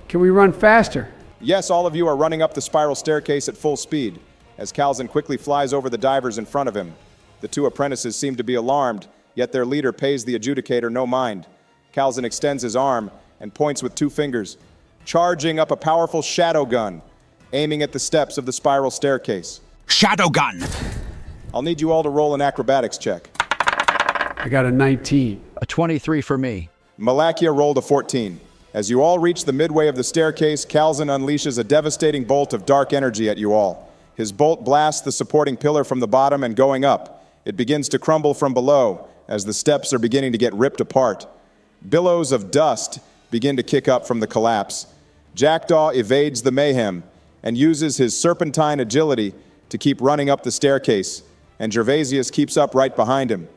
Can we run faster? Yes, all of you are running up the spiral staircase at full speed, as Calzin quickly flies over the divers in front of him. The two apprentices seem to be alarmed, yet their leader pays the adjudicator no mind. Calzin extends his arm and points with two fingers, charging up a powerful shadow gun, aiming at the steps of the spiral staircase. Shadow gun! I'll need you all to roll an acrobatics check. I got a 19. A 23 for me. Malakia rolled a 14. As you all reach the midway of the staircase, Calzin unleashes a devastating bolt of dark energy at you all. His bolt blasts the supporting pillar from the bottom and going up. It begins to crumble from below as the steps are beginning to get ripped apart. Billows of dust begin to kick up from the collapse. Jackdaw evades the mayhem and uses his serpentine agility to keep running up the staircase, and Gervasius keeps up right behind him.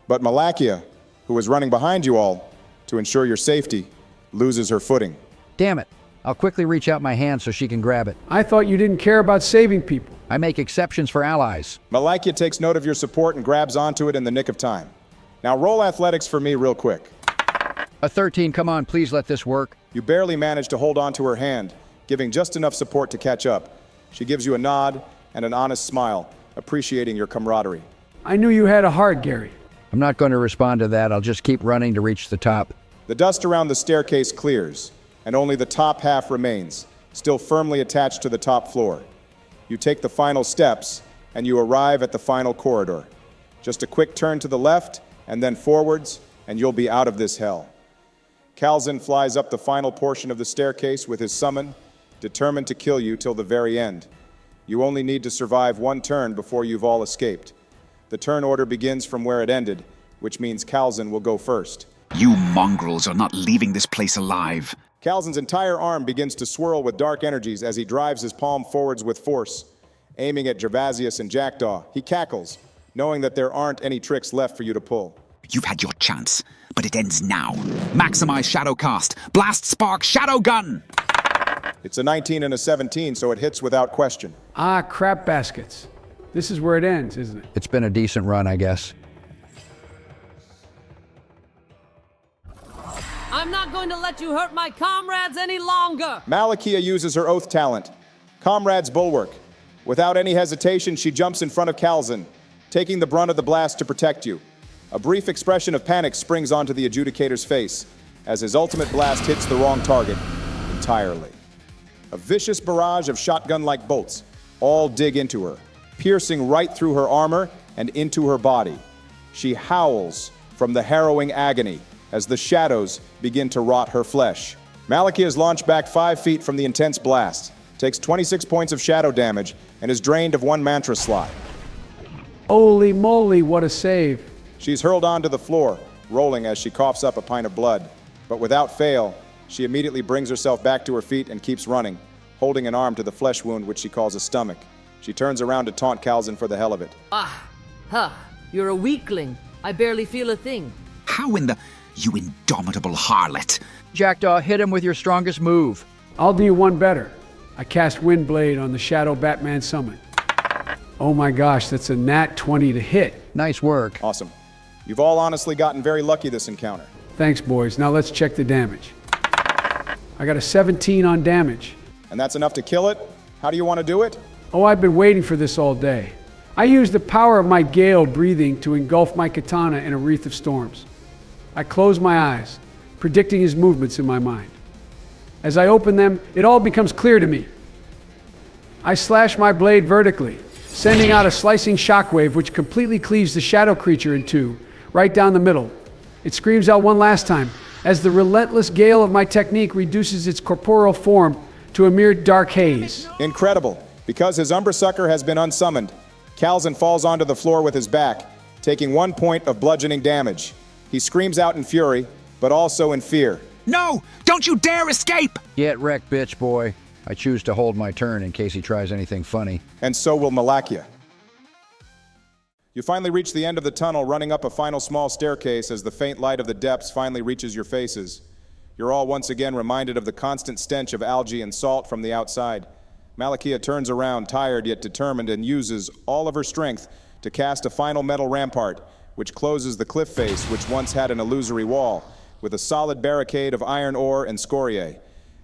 But Malakia, who is running behind you all to ensure your safety, loses her footing. Damn it. I'll quickly reach out my hand so she can grab it. I thought you didn't care about saving people. I make exceptions for allies. Malakia takes note of your support and grabs onto it in the nick of time. Now roll athletics for me real quick. A 13, come on, please let this work. You barely manage to hold onto her hand, giving just enough support to catch up. She gives you a nod and an honest smile, appreciating your camaraderie. I knew you had a heart, Gary. I'm not going to respond to that. I'll just keep running to reach the top. The dust around the staircase clears, and only the top half remains, still firmly attached to the top floor. You take the final steps, and you arrive at the final corridor. Just a quick turn to the left, and then forwards, and you'll be out of this hell. Calzin flies up the final portion of the staircase with his summon, determined to kill you till the very end. You only need to survive one turn before you've all escaped. The turn order begins from where it ended, which means Calzin will go first. You mongrels are not leaving this place alive. Calzin's entire arm begins to swirl with dark energies as he drives his palm forwards with force. Aiming at Gervasius and Jackdaw, he cackles, knowing that there aren't any tricks left for you to pull. You've had your chance, but it ends now. Maximize Shadow Cast. Blast Spark Shadow Gun! It's a 19 and a 17, so it hits without question. Ah, crap baskets. This is where it ends, isn't it? It's been a decent run, I guess. I'm not going to let you hurt my comrades any longer! Malakia uses her oath talent, Comrade's Bulwark. Without any hesitation, she jumps in front of Calzin, taking the brunt of the blast to protect you. A brief expression of panic springs onto the adjudicator's face as his ultimate blast hits the wrong target entirely. A vicious barrage of shotgun-like bolts all dig into her, piercing right through her armor and into her body. She howls from the harrowing agony as the shadows begin to rot her flesh. Malakia is launched back 5 feet from the intense blast, takes 26 points of shadow damage, and is drained of 1 mantra slot. Holy moly, what a save. She's hurled onto the floor, rolling as she coughs up a pint of blood. But without fail, She immediately brings herself back to her feet and keeps running, holding an arm to the flesh wound which she calls a stomach. She turns around to taunt Calzin for the hell of it. You're a weakling. I barely feel a thing. How in the... You indomitable harlot! Jackdaw, hit him with your strongest move. I'll do you one better. I cast Windblade on the Shadow Batman summon. Oh my gosh, that's a nat 20 to hit. Nice work. Awesome. You've all honestly gotten very lucky this encounter. Thanks, boys. Now let's check the damage. I got a 17 on damage. And that's enough to kill it? How do you want to do it? Oh, I've been waiting for this all day. I used the power of my gale breathing to engulf my katana in a wreath of storms. I close my eyes, predicting his movements in my mind. As I open them, it all becomes clear to me. I slash my blade vertically, sending out a slicing shockwave which completely cleaves the shadow creature in two, right down the middle. It screams out one last time, as the relentless gale of my technique reduces its corporeal form to a mere dark haze. Incredible. Because his Umbra Sucker has been unsummoned, Calzin falls onto the floor with his back, taking 1 point of bludgeoning damage. He screams out in fury, but also in fear. No! Don't you dare escape! Get wrecked, bitch boy. I choose to hold my turn in case he tries anything funny. And so will Malakia. You finally reach the end of the tunnel, running up a final small staircase as the faint light of the depths finally reaches your faces. You're all once again reminded of the constant stench of algae and salt from the outside. Malakia turns around, tired yet determined, and uses all of her strength to cast a final metal rampart, which closes the cliff face which once had an illusory wall, with a solid barricade of iron ore and scoriae.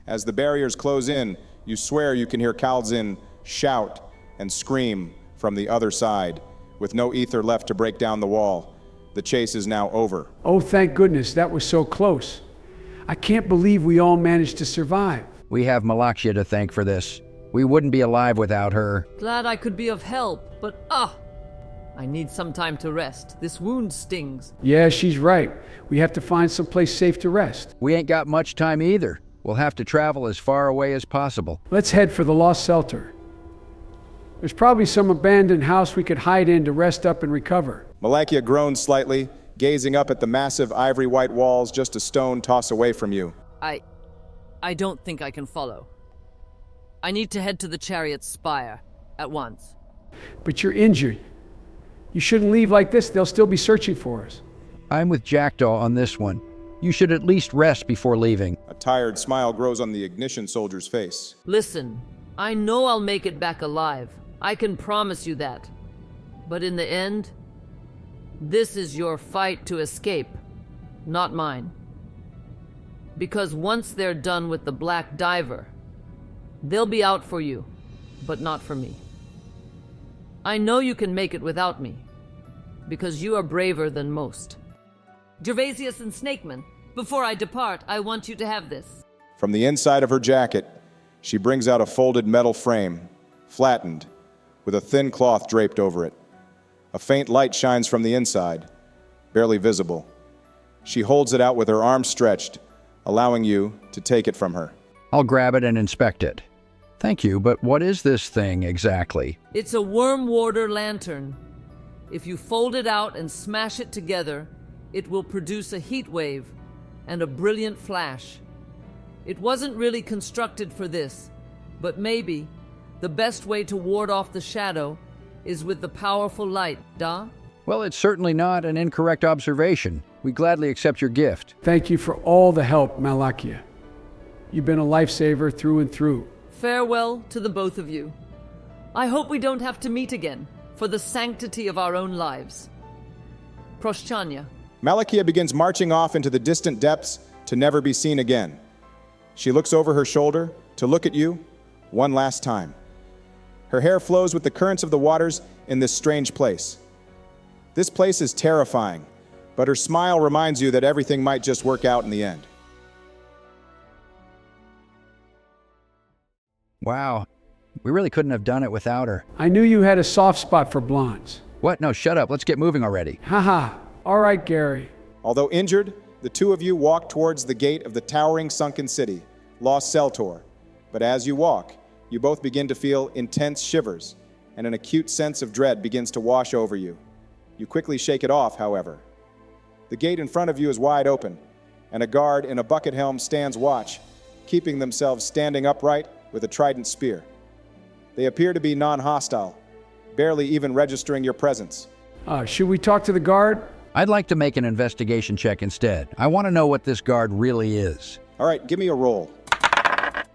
As the barriers close in, you swear you can hear Calzin shout and scream from the other side. With no ether left to break down the wall, the chase is now over. Oh, thank goodness, that was so close. I can't believe we all managed to survive. We have Malakia to thank for this. We wouldn't be alive without her. Glad I could be of help, but I need some time to rest. This wound stings. Yeah, she's right. We have to find someplace safe to rest. We ain't got much time either. We'll have to travel as far away as possible. Let's head for the Lost Shelter. There's probably some abandoned house we could hide in to rest up and recover. Malakia groans slightly, gazing up at the massive ivory white walls just a stone toss away from you. I don't think I can follow. I need to head to the chariot's spire at once. But you're injured. You shouldn't leave like this. They'll still be searching for us. I'm with Jackdaw on this one. You should at least rest before leaving. A tired smile grows on the ignition soldier's face. Listen, I know I'll make it back alive. I can promise you that. But in the end, this is your fight to escape, not mine. Because once they're done with the Black Diver, they'll be out for you, but not for me. I know you can make it without me, because you are braver than most. Gervasius and Snakeman, before I depart, I want you to have this. From the inside of her jacket, she brings out a folded metal frame, flattened, with a thin cloth draped over it. A faint light shines from the inside, barely visible. She holds it out with her arms stretched, allowing you to take it from her. I'll grab it and inspect it. Thank you, but what is this thing exactly? It's a worm warder lantern. If you fold it out and smash it together, it will produce a heat wave and a brilliant flash. It wasn't really constructed for this, but maybe the best way to ward off the shadow is with the powerful light, da? Well, it's certainly not an incorrect observation. We gladly accept your gift. Thank you for all the help, Malakia. You've been a lifesaver through and through. Farewell to the both of you. I hope we don't have to meet again, for the sanctity of our own lives. Proshchanya. Malakia begins marching off into the distant depths to never be seen again. She looks over her shoulder to look at you one last time. Her hair flows with the currents of the waters in this strange place. This place is terrifying, but her smile reminds you that everything might just work out in the end. Wow. We really couldn't have done it without her. I knew you had a soft spot for blondes. What? No, shut up. Let's get moving already. Haha. All right, Gary. Although injured, the two of you walk towards the gate of the towering sunken city, Lost Seltor. But as you walk, you both begin to feel intense shivers, and an acute sense of dread begins to wash over you. You quickly shake it off, however. The gate in front of you is wide open, and a guard in a bucket helm stands watch, keeping themselves standing upright with a trident spear. They appear to be non-hostile, barely even registering your presence. Should we talk to the guard? I'd like to make an investigation check instead. I want to know what this guard really is. All right, give me a roll.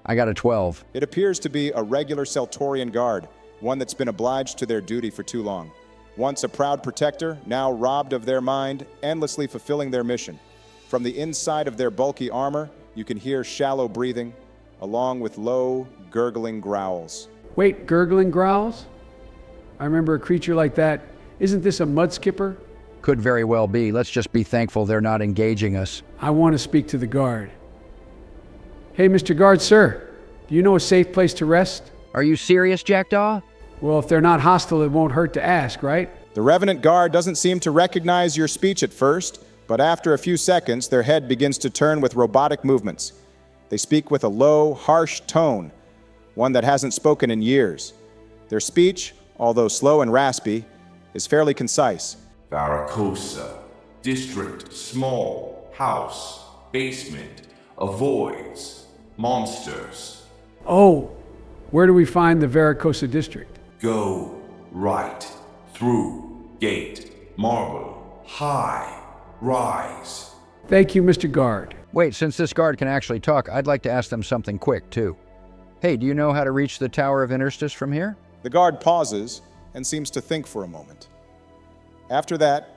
I got a 12. It appears to be a regular Seltorian guard, one that's been obliged to their duty for too long. Once a proud protector, now robbed of their mind, endlessly fulfilling their mission. From the inside of their bulky armor, you can hear shallow breathing, along with low, gurgling growls. Wait, gurgling growls? I remember a creature like that. Isn't this a mud skipper? Could very well be. Let's just be thankful they're not engaging us. I want to speak to the guard. Hey, Mr. Guard, sir. Do you know a safe place to rest? Are you serious, Jackdaw? Well, if they're not hostile, it won't hurt to ask, right? The Revenant Guard doesn't seem to recognize your speech at first, but after a few seconds, their head begins to turn with robotic movements. They speak with a low, harsh tone, one that hasn't spoken in years. Their speech, although slow and raspy, is fairly concise. Varacosa. District small. House. Basement. Avoids. Monsters. Oh, where do we find the Varacosa district? Go right. Through. Gate. Marble. High. Rise. Thank you, Mr. Guard. Wait, since this guard can actually talk, I'd like to ask them something quick, too. Hey, do you know how to reach the Tower of Interstus from here? The guard pauses and seems to think for a moment. After that,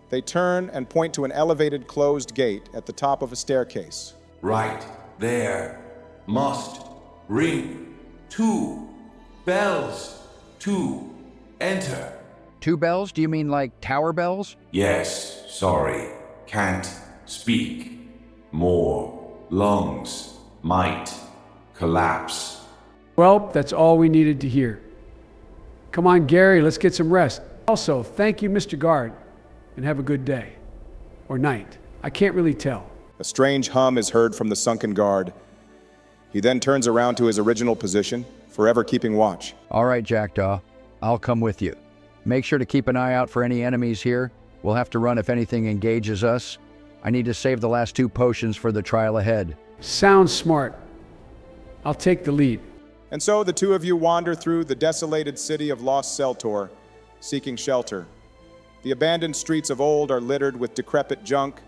they turn and point to an elevated closed gate at the top of a staircase. Right there. Must ring 2 bells to enter. 2 bells? Do you mean like tower bells? Yes, sorry. Can't speak. More. Lungs. Might. Collapse. Well, that's all we needed to hear. Come on, Gary, let's get some rest. Also, thank you, Mr. Guard, and have a good day. Or night. I can't really tell. A strange hum is heard from the sunken guard. He then turns around to his original position, forever keeping watch. All right, Jackdaw. I'll come with you. Make sure to keep an eye out for any enemies here. We'll have to run if anything engages us. I need to save the last 2 potions for the trial ahead. Sounds smart. I'll take the lead. And so the two of you wander through the desolated city of Lost Seltor, seeking shelter. The abandoned streets of old are littered with decrepit junk,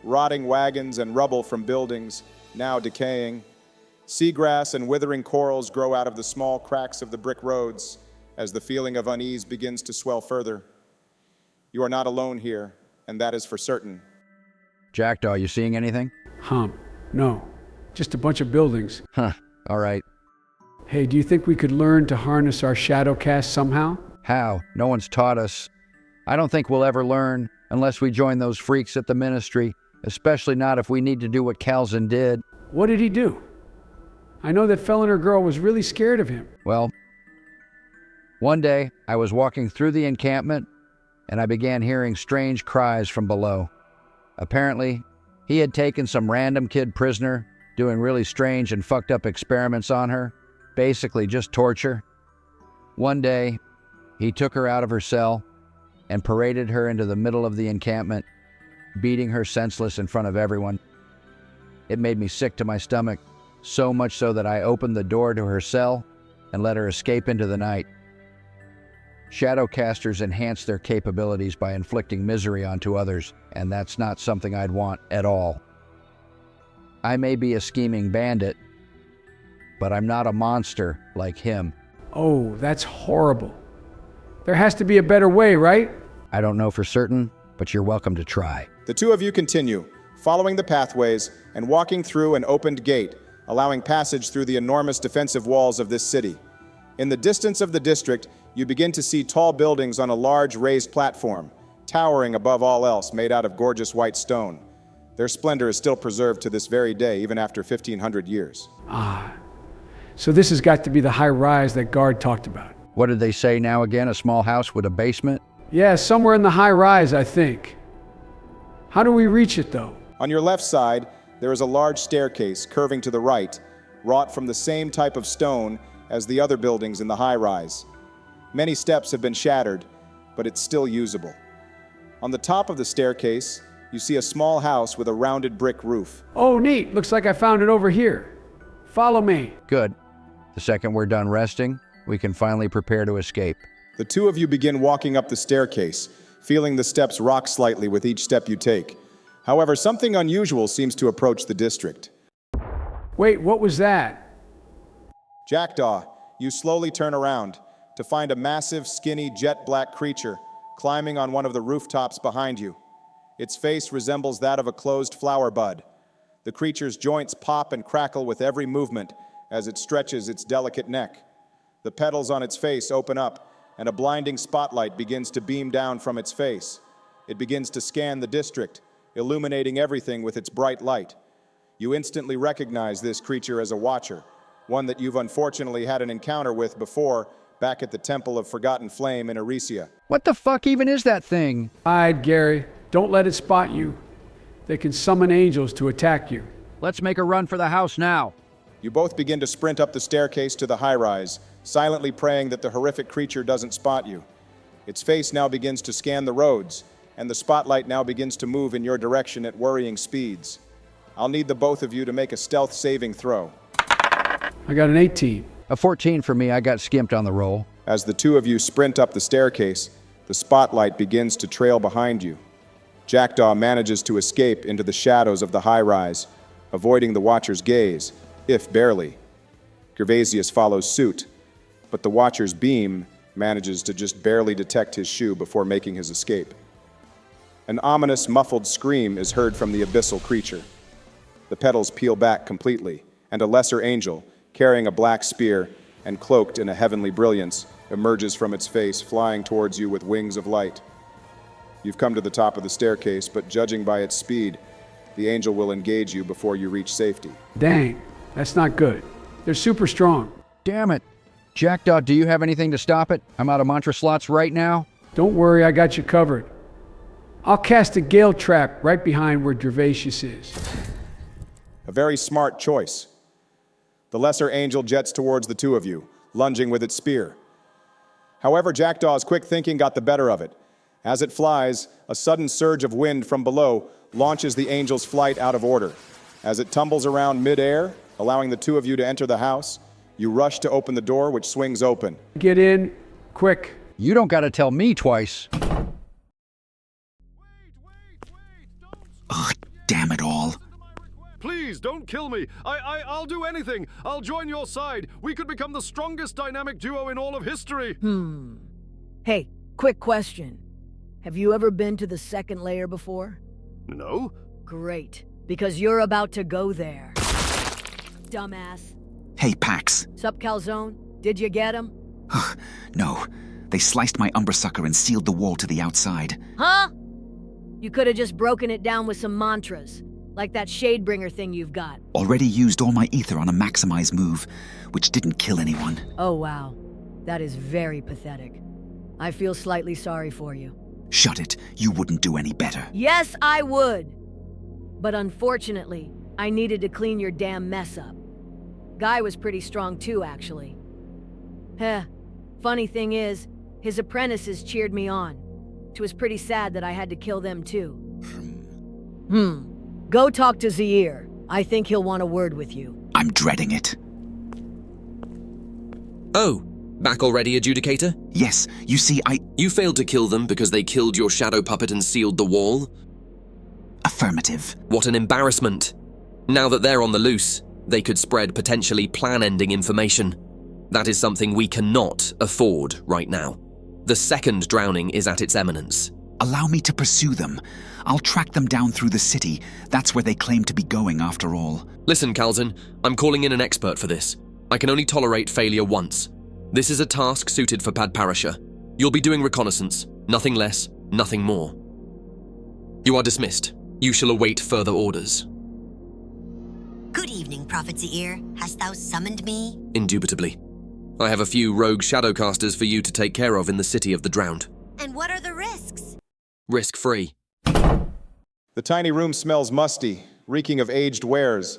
rotting wagons and rubble from buildings, now decaying. Seagrass and withering corals grow out of the small cracks of the brick roads as the feeling of unease begins to swell further. You are not alone here, and that is for certain. Jackdaw, you seeing anything? No. Just a bunch of buildings. Huh. All right. Hey, do you think we could learn to harness our shadow cast somehow? How? No one's taught us. I don't think we'll ever learn unless we join those freaks at the Ministry, especially not if we need to do what Calzin did. What did he do? I know that Feliner girl was really scared of him. Well, one day I was walking through the encampment and I began hearing strange cries from below. Apparently, he had taken some random kid prisoner, doing really strange and fucked up experiments on her, basically just torture. One day, he took her out of her cell and paraded her into the middle of the encampment, beating her senseless in front of everyone. It made me sick to my stomach, so much so that I opened the door to her cell and let her escape into the night. Shadowcasters enhance their capabilities by inflicting misery onto others, and that's not something I'd want at all. I may be a scheming bandit, but I'm not a monster like him. Oh, that's horrible. There has to be a better way, right? I don't know for certain, but you're welcome to try. The two of you continue, following the pathways and walking through an opened gate, allowing passage through the enormous defensive walls of this city. In the distance of the district, you begin to see tall buildings on a large raised platform, towering above all else, made out of gorgeous white stone. Their splendor is still preserved to this very day, even after 1,500 years. So this has got to be the high rise that Guard talked about. What did they say now again? A small house with a basement? Yeah, somewhere in the high rise, I think. How do we reach it, though? On your left side, there is a large staircase curving to the right, wrought from the same type of stone as the other buildings in the high rise. Many steps have been shattered, but it's still usable. On the top of the staircase, you see a small house with a rounded brick roof. Oh, neat. Looks like I found it over here. Follow me. Good. The second we're done resting, we can finally prepare to escape. The two of you begin walking up the staircase, feeling the steps rock slightly with each step you take. However, something unusual seems to approach the district. Wait, what was that? Jackdaw, you slowly turn around to find a massive, skinny, jet-black creature climbing on one of the rooftops behind you. Its face resembles that of a closed flower bud. The creature's joints pop and crackle with every movement as it stretches its delicate neck. The petals on its face open up, and a blinding spotlight begins to beam down from its face. It begins to scan the district, illuminating everything with its bright light. You instantly recognize this creature as a watcher, one that you've unfortunately had an encounter with before back at the Temple of Forgotten Flame in Erisia. What the fuck even is that thing? Hide, Gary. Don't let it spot you. They can summon angels to attack you. Let's make a run for the house now. You both begin to sprint up the staircase to the high-rise, silently praying that the horrific creature doesn't spot you. Its face now begins to scan the roads, and the spotlight now begins to move in your direction at worrying speeds. I'll need the both of you to make a stealth saving throw. I got an 18. A 14 for me. I got skimped on the roll. As the two of you sprint up the staircase, the spotlight begins to trail behind you. Jackdaw manages to escape into the shadows of the high-rise, avoiding the Watcher's gaze, if barely. Gervasius follows suit, but the Watcher's beam manages to just barely detect his shoe before making his escape. An ominous, muffled scream is heard from the abyssal creature. The petals peel back completely, and a lesser angel, carrying a black spear and cloaked in a heavenly brilliance, emerges from its face, flying towards you with wings of light. You've come to the top of the staircase, but judging by its speed, the angel will engage you before you reach safety. Dang, that's not good. They're super strong. Damn it. Jackdaw, do you have anything to stop it? I'm out of mantra slots right now. Don't worry, I got you covered. I'll cast a gale trap right behind where Gervasius is. A very smart choice. The lesser angel jets towards the two of you, lunging with its spear. However, Jackdaw's quick thinking got the better of it. As it flies, a sudden surge of wind from below launches the angel's flight out of order. As it tumbles around mid-air, allowing the two of you to enter the house, you rush to open the door, which swings open. Get in, quick. You don't gotta tell me twice. Ugh, damn it all. Please, don't kill me. I'll do anything. I'll join your side. We could become the strongest dynamic duo in all of history. Hey, quick question. Have you ever been to the second layer before? No? Great, because you're about to go there. Dumbass. Hey, Pax. Sup, Calzone? Did you get him? No. They sliced my umbra sucker and sealed the wall to the outside. Huh? You could have just broken it down with some mantras, like that Shadebringer thing you've got. Already used all my ether on a maximize move, which didn't kill anyone. Oh, wow. That is very pathetic. I feel slightly sorry for you. Shut it. You wouldn't do any better. Yes, I would. But unfortunately, I needed to clean your damn mess up. Guy was pretty strong too, actually. Heh. Funny thing is, his apprentices cheered me on. It was pretty sad that I had to kill them too. Go talk to Zaire. I think he'll want a word with you. I'm dreading it. Oh, back already, Adjudicator? Yes, you see, You failed to kill them because they killed your shadow puppet and sealed the wall? Affirmative. What an embarrassment. Now that they're on the loose, they could spread potentially plan-ending information. That is something we cannot afford right now. The second drowning is at its eminence. Allow me to pursue them. I'll track them down through the city. That's where they claim to be going after all. Listen, Calzon, I'm calling in an expert for this. I can only tolerate failure once. This is a task suited for Padparasha. You'll be doing reconnaissance, nothing less, nothing more. You are dismissed. You shall await further orders. Good evening, Prophet Zaire. Hast thou summoned me? Indubitably. I have a few rogue shadowcasters for you to take care of in the city of the drowned. And what are the risks? Risk-free. The tiny room smells musty, reeking of aged wares.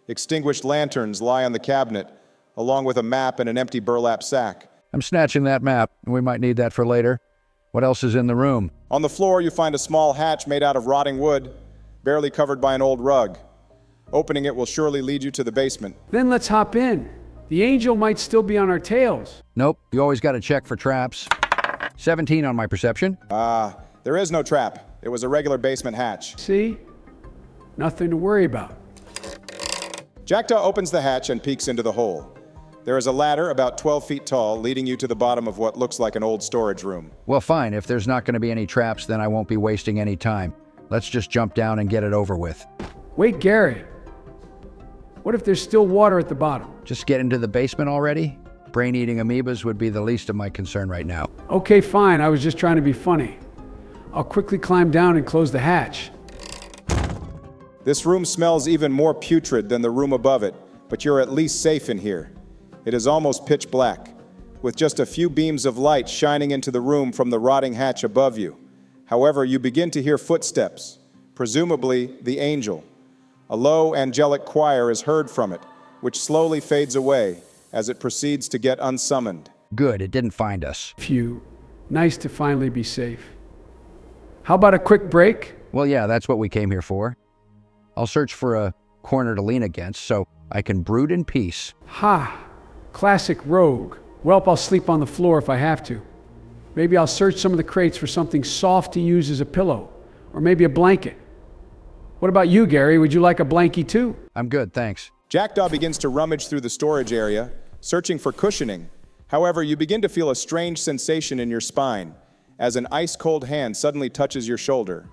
Extinguished lanterns lie on the cabinet, along with a map and an empty burlap sack. I'm snatching that map. We might need that for later. What else is in the room? On the floor, you find a small hatch made out of rotting wood. barely covered by an old rug. Opening it will surely lead you to the basement. Then let's hop in. The angel might still be on our tails. Nope, you always got to check for traps. 17 on my perception. There is no trap. It was a regular basement hatch. See? Nothing to worry about. Jackdaw opens the hatch and peeks into the hole. There is a ladder about 12 feet tall leading you to the bottom of what looks like an old storage room. Well, fine. If there's not going to be any traps, then I won't be wasting any time. Let's just jump down and get it over with. Wait, Gary. What if there's still water at the bottom? Just get into the basement already? Brain-eating amoebas would be the least of my concern right now. Okay, fine. I was just trying to be funny. I'll quickly climb down and close the hatch. This room smells even more putrid than the room above it, but you're at least safe in here. It is almost pitch black, with just a few beams of light shining into the room from the rotting hatch above you. However, you begin to hear footsteps, presumably the angel. A low angelic choir is heard from it, which slowly fades away as it proceeds to get unsummoned. Good, it didn't find us. Phew. Nice to finally be safe. How about a quick break? Well, yeah, that's what we came here for. I'll search for a corner to lean against so I can brood in peace. Ha! Classic rogue. Welp, I'll sleep on the floor if I have to. Maybe I'll search some of the crates for something soft to use as a pillow, or maybe a blanket. What about you, Gary? Would you like a blankie too? I'm good, thanks. Jackdaw begins to rummage through the storage area, searching for cushioning. However, you begin to feel a strange sensation in your spine as an ice-cold hand suddenly touches your shoulder.